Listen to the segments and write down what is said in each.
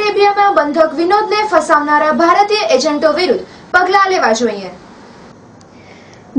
અરેબિયામાં બંધક વિનોદને ફસાવનારા ભારતીય એજન્ટો વિરુદ્ધ પગલાં લેવા જોઈએ।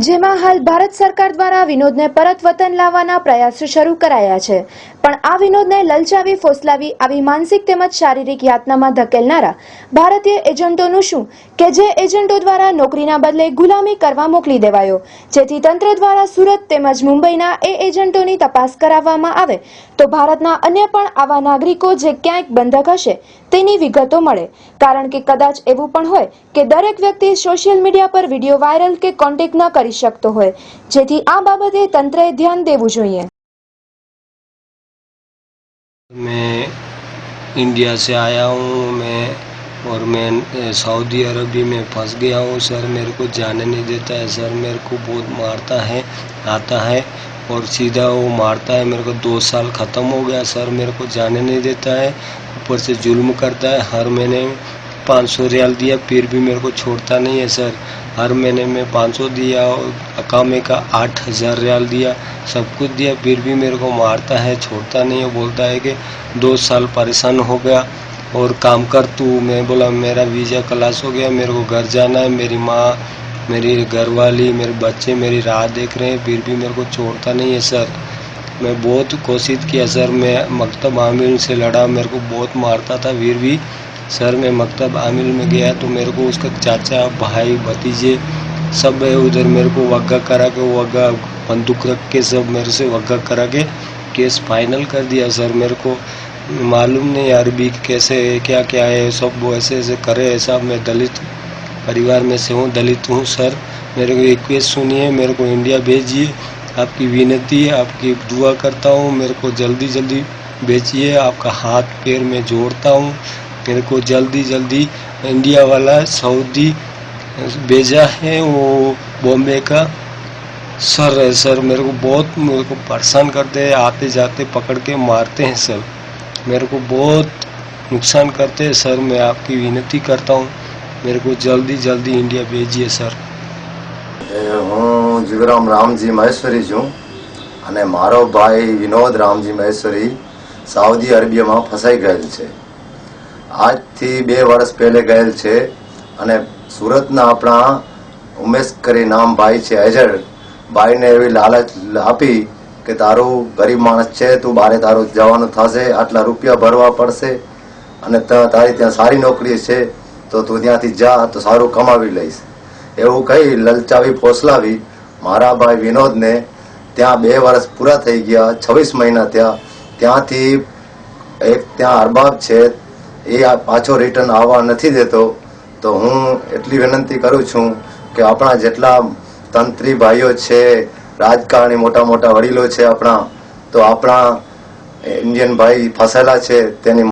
જેમાં હાલ ભારત સરકાર દ્વારા વિનોદને પરત વતન લાવવાના પ્રયાસો શરૂ કરાયા છે, પણ આ વિનોદને લલચાવી ફોસલાવી આવી માનસિક તેમજ શારીરિક યાતનામાં ધકેલનારા ભારતીય એજન્ટોનું શું કે જે એજન્ટો દ્વારા નોકરીના બદલે ગુલામી કરવા મોકલી દેવાયો, જેથી તંત્ર દ્વારા સુરત તેમજ મુંબઈના એ એજન્ટોની તપાસ કરાવવામાં આવે તો ભારતના અન્ય પણ આવા નાગરિકો જે ક્યાંક બંધક હશે તેની વિગતો મળે, કારણ કે કદાચ એવું પણ હોય કે દરેક વ્યક્તિ સોશિયલ મીડિયા પર વિડીયો વાયરલ કે કોન્ટેક્ટ ન કરી सकते हो, જેથી આ બાબતે તંત્રએ ધ્યાન દેવું જોઈએ। मैं इंडिया से आया हूँ मैं सऊदी अरबी में फंस गया हूँ सर। मेरे को जाने नहीं देता है सर, मेरे को बहुत मारता है, आता है और सीधा वो मारता है। मेरे को 2 साल ख़त्म हो गया सर, मेरे को जाने नहीं देता है, ऊपर से जुल्म करता है। हर महीने 500 रियाल दिया फिर भी मेरे को छोड़ता नहीं है सर। हर महीने में 500 दिया, अकामे का 8000 रियाल दिया, सब कुछ दिया, फिर भी मेरे को मारता है, छोड़ता नहीं है। बोलता है कि 2 साल परेशान हो गया और काम कर तू। मैं बोला मेरा वीज़ा क्लास हो गया, मेरे को घर जाना है, मेरी माँ, मेरी घरवाली, मेरे बच्चे मेरी राह देख रहे हैं, फिर भी मेरे को छोड़ता नहीं है सर। मैं बहुत कोशिश किया सर, मैं मकतब आमिल से लड़ा, मेरे को बहुत मारता था, फिर भी सर मैं मकतब आमिल में गया तो मेरे को उसका चाचा, भाई, भतीजे सब है उधर, मेरे को वग्गा करा के वग्गा बंदूक रख के सब मेरे से वग्गा करा के केस फाइनल कर दिया सर। मेरे को मालूम नहीं अरबी कैसे है, क्या क्या है, सब वो ऐसे ऐसे करे। ऐसा मैं दलित परिवार में से हूँ, दलित हूँ सर। मेरे को रिक्वेस्ट सुनिए, मेरे को इंडिया भेजिए, आपकी विनती है, आपकी दुआ करता हूँ, मेरे को जल्दी जल्दी भेजिए, आपका हाथ पैर में जोड़ता हूँ। मेरे को जल्दी जल्दी इंडिया वाला सऊदी भेजा है, वो बॉम्बे का सर है सर। मेरे को परेशान करते हैं, आते जाते पकड़ के मारते हैं सर, मेरे को बहुत नुकसान करते हैं सर। मैं आपकी विनती करता हूँ, मेरे को जल्दी जल्दी इंडिया भेजिए सर। हूँ जीवराम रामजी महेश्वरी छूँ અને મારો ભાઈ વિનોદ રામજી મહેશ્વરી સાઉદી અરેબિયામાં ફસાઈ ગયેલ છે। આજથી 2 વર્ષ પહેલે ગયેલ છે અને સુરતના આપણા ઉમેશ કરી નામ ભાઈ છે એજન્ટ, ભાઈને એવી લાલચ આપી કે તારું ગરીબ માણસ છે, તું બારે તારું જવાનું થશે, આટલા રૂપિયા ભરવા પડશે અને તારી ત્યાં સારી નોકરી છે તો તું ત્યાંથી જા તો સારું કમાવી લઈશ, એવું કહી લલચાવી ફોસલાવી મારા ભાઈ વિનોદને ત્યાં 2 વર્ષ પૂરા થઈ ગયા, 26 મહિના ત્યાંથી એક ત્યાં અરબાબ છે એ પાછો રિટર્ન આવવા નથી દેતો। તો હું એટલી વિનંતી કરું છું કે આપણા જેટલા તંત્રી ભાઈઓ છે, રાજકારણી મોટા મોટા વડીલો છે આપણા, તો આપણા ઇન્ડિયન ભાઈ ફસાયેલા છે તેની